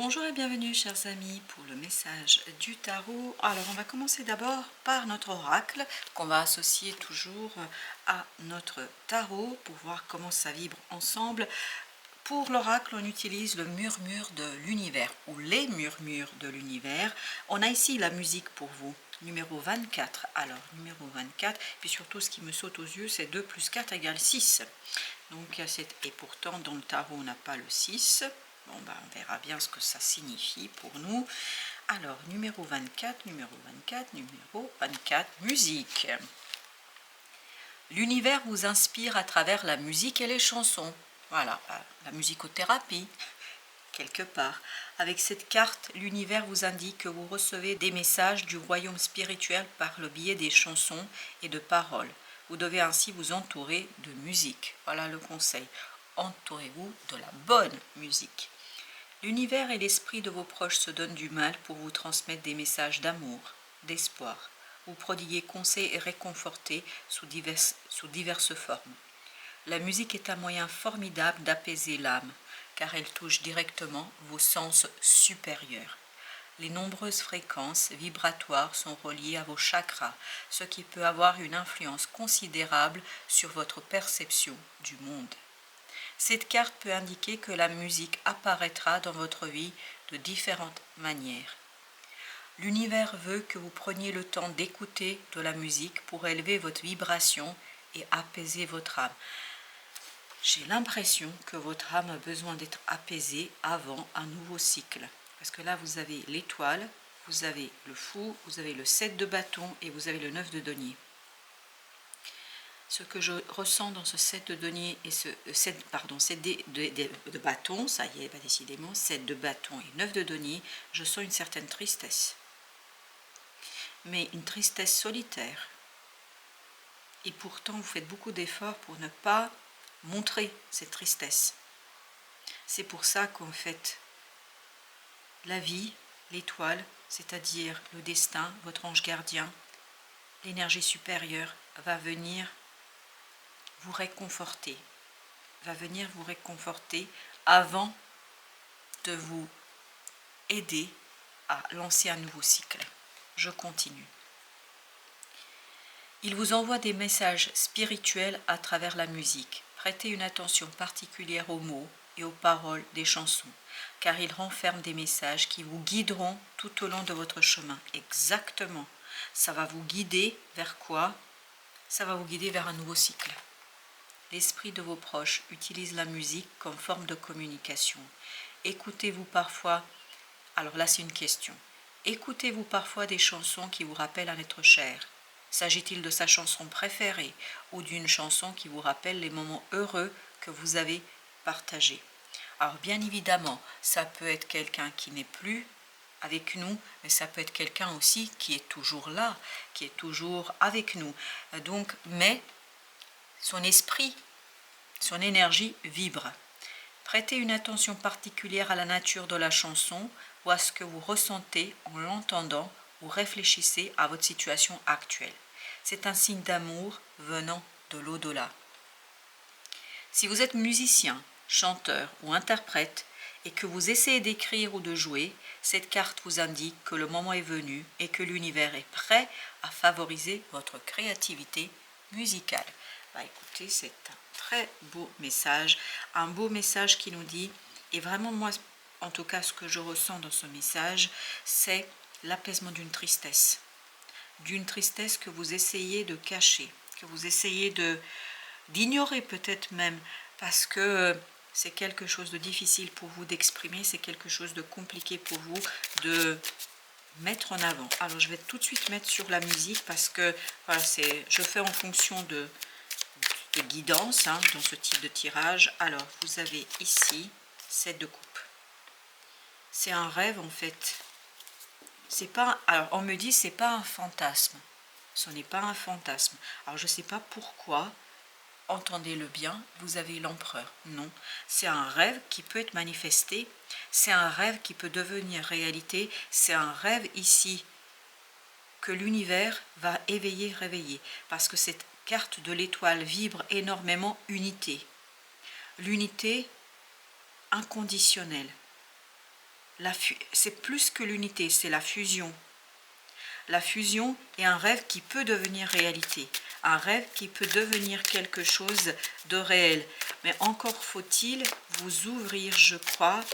Bonjour et bienvenue chers amis pour le message du tarot. Alors on va commencer d'abord par notre oracle qu'on va associer toujours à notre tarot pour voir comment ça vibre ensemble. Pour l'oracle on utilise le murmure de l'univers ou les murmures de l'univers. On a ici la musique pour vous, numéro 24. Alors numéro 24, puis surtout ce qui me saute aux yeux c'est 2 plus 4 égale 6. Donc et pourtant dans le tarot on n'a pas le 6. Bon, ben, on verra bien ce que ça signifie pour nous. Alors, numéro 24, numéro 24, numéro 24, musique. L'univers vous inspire à travers la musique et les chansons. Voilà, la musicothérapie, quelque part. Avec cette carte, l'univers vous indique que vous recevez des messages du royaume spirituel par le biais des chansons et de paroles. Vous devez ainsi vous entourer de musique. Voilà le conseil. Entourez-vous de la bonne musique. L'univers et l'esprit de vos proches se donnent du mal pour vous transmettre des messages d'amour, d'espoir, vous prodiguer conseils et réconforter sous diverses formes. La musique est un moyen formidable d'apaiser l'âme, car elle touche directement vos sens supérieurs. Les nombreuses fréquences vibratoires sont reliées à vos chakras, ce qui peut avoir une influence considérable sur votre perception du monde. Cette carte peut indiquer que la musique apparaîtra dans votre vie de différentes manières. L'univers veut que vous preniez le temps d'écouter de la musique pour élever votre vibration et apaiser votre âme. J'ai l'impression que votre âme a besoin d'être apaisée avant un nouveau cycle. Parce que là, vous avez l'étoile, vous avez le fou, vous avez le 7 de bâton et vous avez le 9 de denier. Ce que je ressens dans ce 7 de denier et ce 7 de bâton, ça y est, décidément, 7 de bâton et 9 de denier, je sens une certaine tristesse. Mais une tristesse solitaire. Et pourtant, vous faites beaucoup d'efforts pour ne pas montrer cette tristesse. C'est pour ça qu'en fait, la vie, l'étoile, c'est-à-dire le destin, votre ange gardien, l'énergie supérieure, va venir vous réconforter, avant de vous aider à lancer un nouveau cycle. Je continue. Il vous envoie des messages spirituels à travers la musique. Prêtez une attention particulière aux mots et aux paroles des chansons, car ils renferment des messages qui vous guideront tout au long de votre chemin. Exactement. Ça va vous guider vers quoi? Ça va vous guider vers un nouveau cycle. L'esprit de vos proches utilise la musique comme forme de communication. Écoutez-vous parfois, alors là c'est une question, écoutez-vous parfois des chansons qui vous rappellent un être cher? S'agit-il de sa chanson préférée ou d'une chanson qui vous rappelle les moments heureux que vous avez partagés? Alors bien évidemment, ça peut être quelqu'un qui n'est plus avec nous, mais ça peut être quelqu'un aussi qui est toujours là, qui est toujours avec nous. Donc, mais son esprit, son énergie vibre. Prêtez une attention particulière à la nature de la chanson ou à ce que vous ressentez en l'entendant ou réfléchissez à votre situation actuelle. C'est un signe d'amour venant de l'au-delà. Si vous êtes musicien, chanteur ou interprète et que vous essayez d'écrire ou de jouer, cette carte vous indique que le moment est venu et que l'univers est prêt à favoriser votre créativité musicale. Écoutez, c'est un très beau message qui nous dit, et vraiment moi, en tout cas ce que je ressens dans ce message, c'est l'apaisement d'une tristesse que vous essayez de cacher, que vous essayez d'ignorer peut-être même, parce que c'est quelque chose de difficile pour vous d'exprimer, c'est quelque chose de compliqué pour vous de mettre en avant. Alors je vais tout de suite mettre sur la musique parce que voilà, je fais en fonction de guidance dans ce type de tirage. Alors vous avez ici 7 de coupe. C'est un rêve en fait. C'est pas, alors on me dit c'est pas un fantasme. Ce n'est pas un fantasme. Alors je ne sais pas pourquoi. Entendez-le bien, vous avez l'empereur. Non, c'est un rêve qui peut être manifesté. C'est un rêve qui peut devenir réalité. C'est un rêve ici que l'univers va éveiller, réveiller. Parce que cette carte de l'étoile vibre énormément unité. L'unité inconditionnelle. c'est plus que l'unité, c'est la fusion. La fusion est un rêve qui peut devenir réalité, un rêve qui peut devenir quelque chose de réel. Mais encore faut-il vous ouvrir, je crois,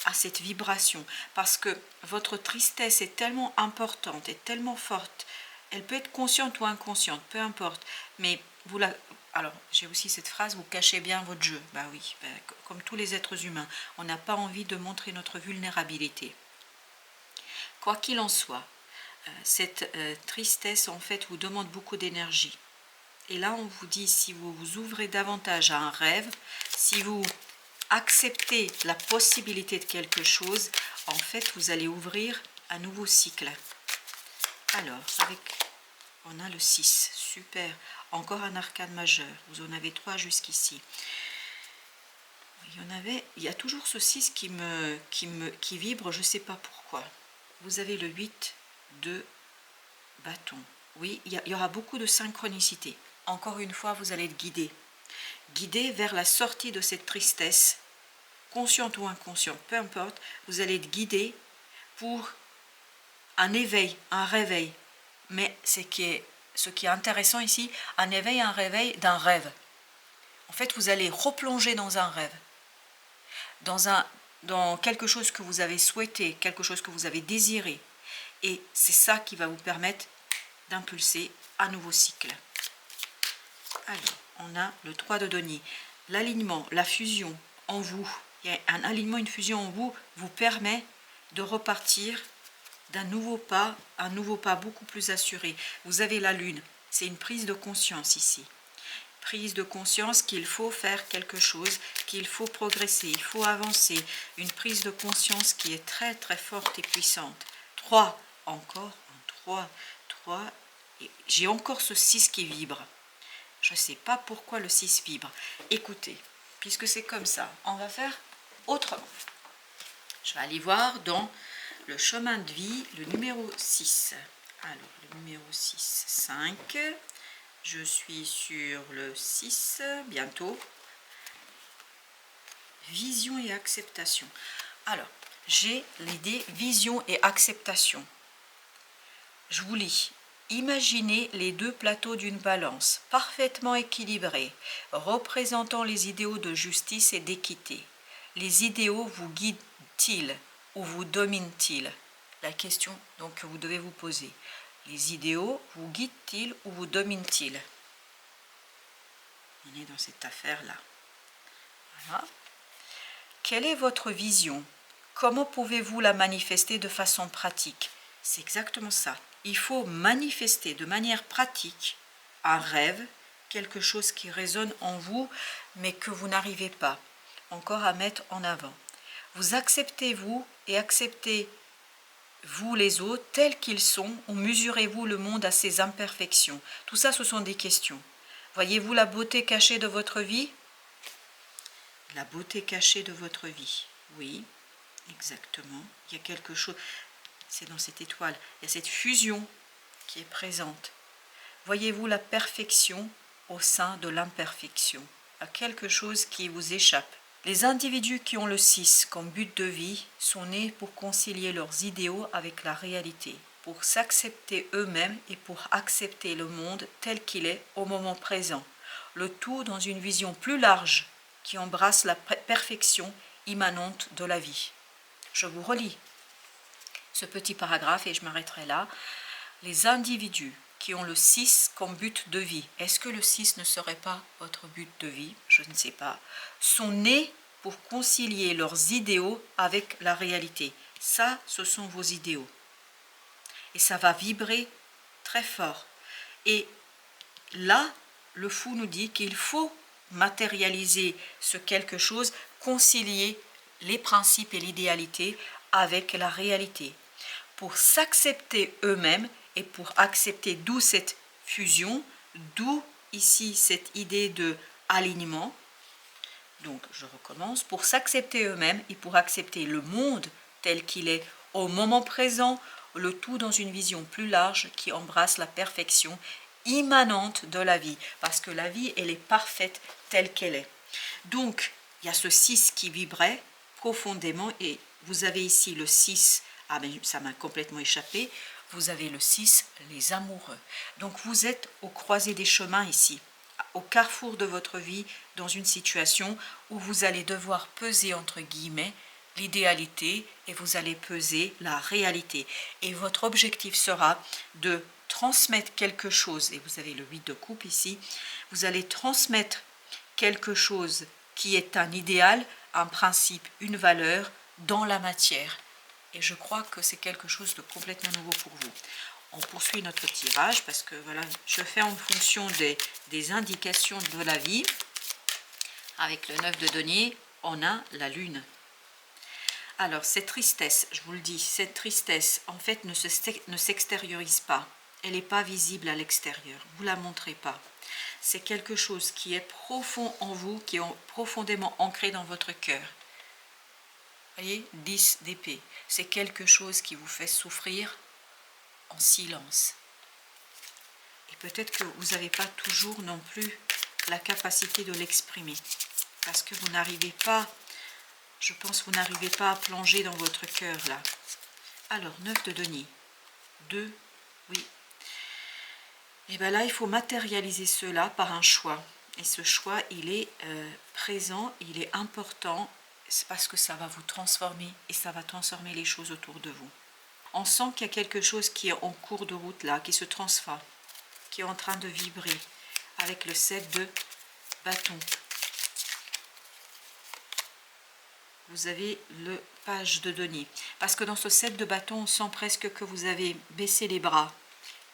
à cette vibration, parce que votre tristesse est tellement importante et tellement forte. Elle peut être consciente ou inconsciente, peu importe, mais vous la... Alors, j'ai aussi cette phrase, vous cachez bien votre jeu. Bah oui, comme tous les êtres humains, on n'a pas envie de montrer notre vulnérabilité. Quoi qu'il en soit, cette tristesse, en fait, vous demande beaucoup d'énergie. Et là, on vous dit, si vous vous ouvrez davantage à un rêve, si vous acceptez la possibilité de quelque chose, en fait, vous allez ouvrir un nouveau cycle. Alors, on a le 6, super. Encore un arcane majeur, vous en avez 3 jusqu'ici. Il y a toujours ce 6 qui vibre, je ne sais pas pourquoi. Vous avez le 8 de bâton. Oui, il y aura beaucoup de synchronicité. Encore une fois, vous allez être guidé. Guidé vers la sortie de cette tristesse, consciente ou inconsciente, peu importe, vous allez être guidé pour un éveil, un réveil. Mais ce qui est intéressant ici, un éveil, un réveil d'un rêve. En fait, vous allez replonger dans un rêve, dans quelque chose que vous avez souhaité, quelque chose que vous avez désiré. Et c'est ça qui va vous permettre d'impulser un nouveau cycle. Alors, on a le 3 de denier. L'alignement, la fusion en vous, il y a un alignement, une fusion en vous, vous permet de repartir d'un nouveau pas, un nouveau pas beaucoup plus assuré. Vous avez la lune, c'est une prise de conscience ici. Prise de conscience qu'il faut faire quelque chose, qu'il faut progresser, il faut avancer. Une prise de conscience qui est très très forte et puissante. 3, encore un 3, j'ai encore ce 6 qui vibre. Je ne sais pas pourquoi le 6 vibre. Écoutez, puisque c'est comme ça, on va faire autrement. Je vais aller voir dans le chemin de vie, le numéro 6. Alors, le numéro 6, 5. Je suis sur le 6, bientôt. Vision et acceptation. Alors, j'ai l'idée vision et acceptation. Je vous lis. Imaginez les 2 plateaux d'une balance, parfaitement équilibrés, représentant les idéaux de justice et d'équité. Les idéaux vous guident-ils ou vous dominent-ils? La question donc que vous devez vous poser. Les idéaux vous guident-ils ou vous dominent-ils? On est dans cette affaire-là. Voilà. Quelle est votre vision? Comment pouvez-vous la manifester de façon pratique? C'est exactement ça. Il faut manifester de manière pratique un rêve, quelque chose qui résonne en vous, mais que vous n'arrivez pas encore à mettre en avant. Vous acceptez-vous et acceptez-vous les autres tels qu'ils sont, ou mesurez-vous le monde à ses imperfections? Tout ça, ce sont des questions. Voyez-vous la beauté cachée de votre vie? La beauté cachée de votre vie, oui, exactement. Il y a quelque chose... C'est dans cette étoile, il y a cette fusion qui est présente. Voyez-vous la perfection au sein de l'imperfection? Il y a quelque chose qui vous échappe. Les individus qui ont le 6 comme but de vie sont nés pour concilier leurs idéaux avec la réalité, pour s'accepter eux-mêmes et pour accepter le monde tel qu'il est au moment présent. Le tout dans une vision plus large qui embrasse la perfection immanente de la vie. Je vous relis ce petit paragraphe et je m'arrêterai là. Les individus qui ont le 6 comme but de vie, est-ce que le 6 ne serait pas votre but de vie? Je ne sais pas. Sont nés pour concilier leurs idéaux avec la réalité. Ça, ce sont vos idéaux. Et ça va vibrer très fort. Et là, le fou nous dit qu'il faut matérialiser ce quelque chose, concilier les principes et l'idéalité avec la réalité. Pour s'accepter eux-mêmes et pour accepter, d'où cette fusion, d'où ici cette idée de alignement. Donc je recommence, pour s'accepter eux-mêmes et pour accepter le monde tel qu'il est au moment présent, le tout dans une vision plus large qui embrasse la perfection immanente de la vie, parce que la vie, elle est parfaite telle qu'elle est. Donc, il y a ce 6 qui vibrait profondément et vous avez ici le 6, ah ben ça m'a complètement échappé, vous avez le 6, les amoureux. Donc vous êtes au croisé des chemins ici, au carrefour de votre vie, dans une situation où vous allez devoir peser entre guillemets l'idéalité et vous allez peser la réalité. Et votre objectif sera de transmettre quelque chose, et vous avez le 8 de coupe ici, vous allez transmettre quelque chose qui est un idéal, un principe, une valeur dans la matière. Et je crois que c'est quelque chose de complètement nouveau pour vous. On poursuit notre tirage parce que voilà, je fais en fonction des indications de la vie. Avec le 9 de denier, on a la lune. Alors, cette tristesse, je vous le dis, cette tristesse, en fait, ne s'extériorise pas. Elle n'est pas visible à l'extérieur. Vous ne la montrez pas. C'est quelque chose qui est profond en vous, qui est profondément ancré dans votre cœur. Vous voyez, 10 d'épée. C'est quelque chose qui vous fait souffrir en silence. Et peut-être que vous n'avez pas toujours non plus la capacité de l'exprimer. Parce que vous n'arrivez pas, je pense que vous n'arrivez pas à plonger dans votre cœur là. Alors, 9 de denier. 2, oui. Et bien là, il faut matérialiser cela par un choix. Et ce choix, il est présent, il est important. C'est parce que ça va vous transformer et ça va transformer les choses autour de vous. On sent qu'il y a quelque chose qui est en cours de route là, qui se transforme, qui est en train de vibrer avec le 7 de bâton. Vous avez le page de denier. Parce que dans ce 7 de bâton, on sent presque que vous avez baissé les bras.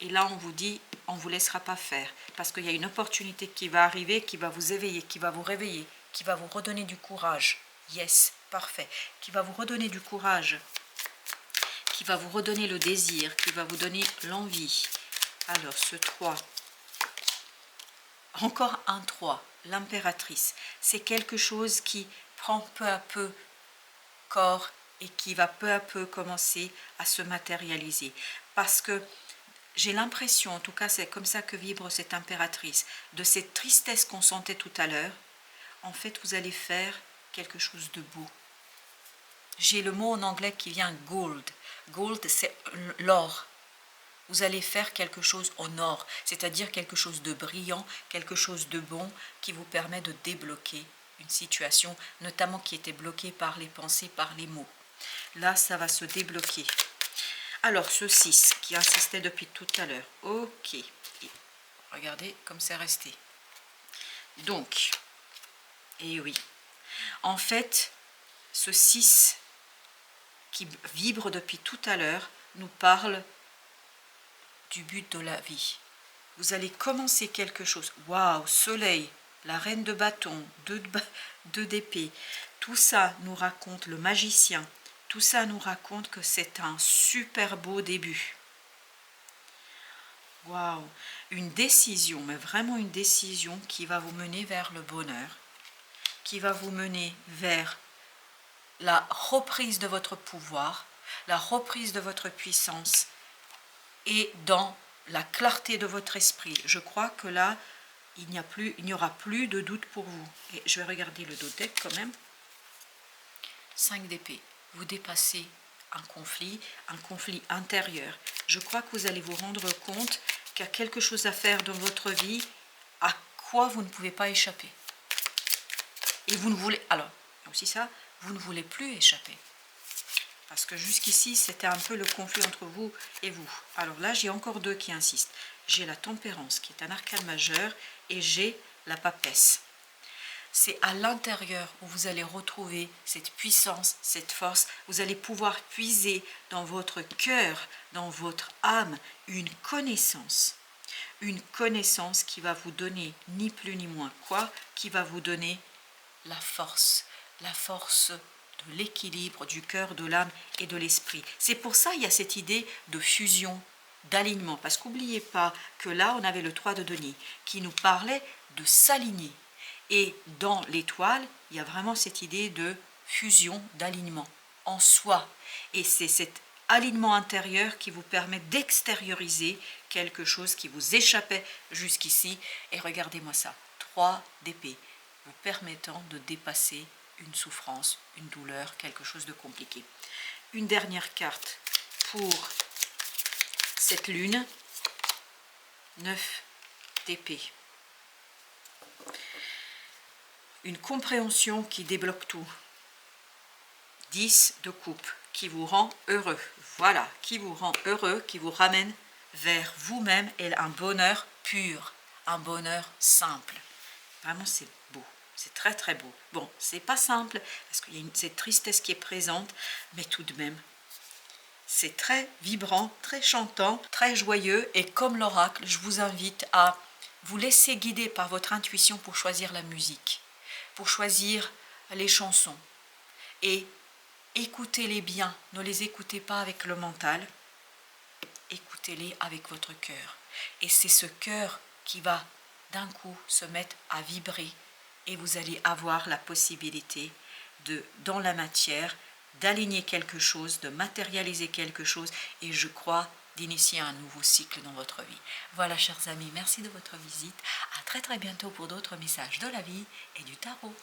Et là, on vous dit, on ne vous laissera pas faire. Parce qu'il y a une opportunité qui va arriver, qui va vous éveiller, qui va vous réveiller, qui va vous redonner du courage. Yes, parfait. Qui va vous redonner du courage, qui va vous redonner le désir, qui va vous donner l'envie. Alors, ce 3, encore un 3, l'impératrice. C'est quelque chose qui prend peu à peu corps et qui va peu à peu commencer à se matérialiser. Parce que j'ai l'impression, en tout cas c'est comme ça que vibre cette impératrice, de cette tristesse qu'on sentait tout à l'heure, en fait vous allez faire quelque chose de beau. J'ai le mot en anglais qui vient gold. Gold, c'est l'or. Vous allez faire quelque chose en or, c'est-à-dire quelque chose de brillant, quelque chose de bon qui vous permet de débloquer une situation, notamment qui était bloquée par les pensées, par les mots. Là, ça va se débloquer. Alors, ce 6 qui insistait depuis tout à l'heure. Ok. Et regardez comme c'est resté. Donc, et oui. En fait, ce 6 qui vibre depuis tout à l'heure nous parle du but de la vie. Vous allez commencer quelque chose. Waouh, soleil, la reine de bâton, 2 d'épée. Tout ça nous raconte le magicien. Tout ça nous raconte que c'est un super beau début. Waouh, une décision, mais vraiment une décision qui va vous mener vers le bonheur, qui va vous mener vers la reprise de votre pouvoir, la reprise de votre puissance et dans la clarté de votre esprit. Je crois que là, il n'y aura plus de doute pour vous. Et je vais regarder le dos deck quand même. 5 d'épée. Vous dépassez un conflit intérieur. Je crois que vous allez vous rendre compte qu'il y a quelque chose à faire dans votre vie à quoi vous ne pouvez pas échapper. Et vous ne voulez... Alors, aussi ça, vous ne voulez plus échapper. Parce que jusqu'ici, c'était un peu le conflit entre vous et vous. Alors là, j'ai encore 2 qui insistent. J'ai la tempérance, qui est un arcane majeur, et j'ai la papesse. C'est à l'intérieur où vous allez retrouver cette puissance, cette force. Vous allez pouvoir puiser dans votre cœur, dans votre âme, une connaissance. Une connaissance qui va vous donner ni plus ni moins quoi, qui va vous donner la force de l'équilibre du cœur, de l'âme et de l'esprit. C'est pour ça qu'il y a cette idée de fusion, d'alignement. Parce qu'oubliez pas que là, on avait le 3 de denier qui nous parlait de s'aligner. Et dans l'étoile, il y a vraiment cette idée de fusion, d'alignement en soi. Et c'est cet alignement intérieur qui vous permet d'extérioriser quelque chose qui vous échappait jusqu'ici. Et regardez-moi ça, 3 d'épée, vous permettant de dépasser une souffrance, une douleur, quelque chose de compliqué. une dernière carte pour cette lune. 9 d'épée. Une compréhension qui débloque tout. 10 de coupe qui vous rend heureux. Voilà, qui vous rend heureux, qui vous ramène vers vous-même et un bonheur pur, un bonheur simple. Vraiment, c'est beau. C'est très très beau. Bon, c'est pas simple parce qu'il y a cette tristesse qui est présente, mais tout de même, c'est très vibrant, très chantant, très joyeux. Et comme l'oracle, je vous invite à vous laisser guider par votre intuition pour choisir la musique, pour choisir les chansons. Et écoutez-les bien, ne les écoutez pas avec le mental, écoutez-les avec votre cœur. Et c'est ce cœur qui va d'un coup se mettre à vibrer et vous allez avoir la possibilité de, dans la matière, d'aligner quelque chose, de matérialiser quelque chose et je crois d'initier un nouveau cycle dans votre vie. Voilà chers amis, merci de votre visite. À très très bientôt pour d'autres messages de la vie et du tarot.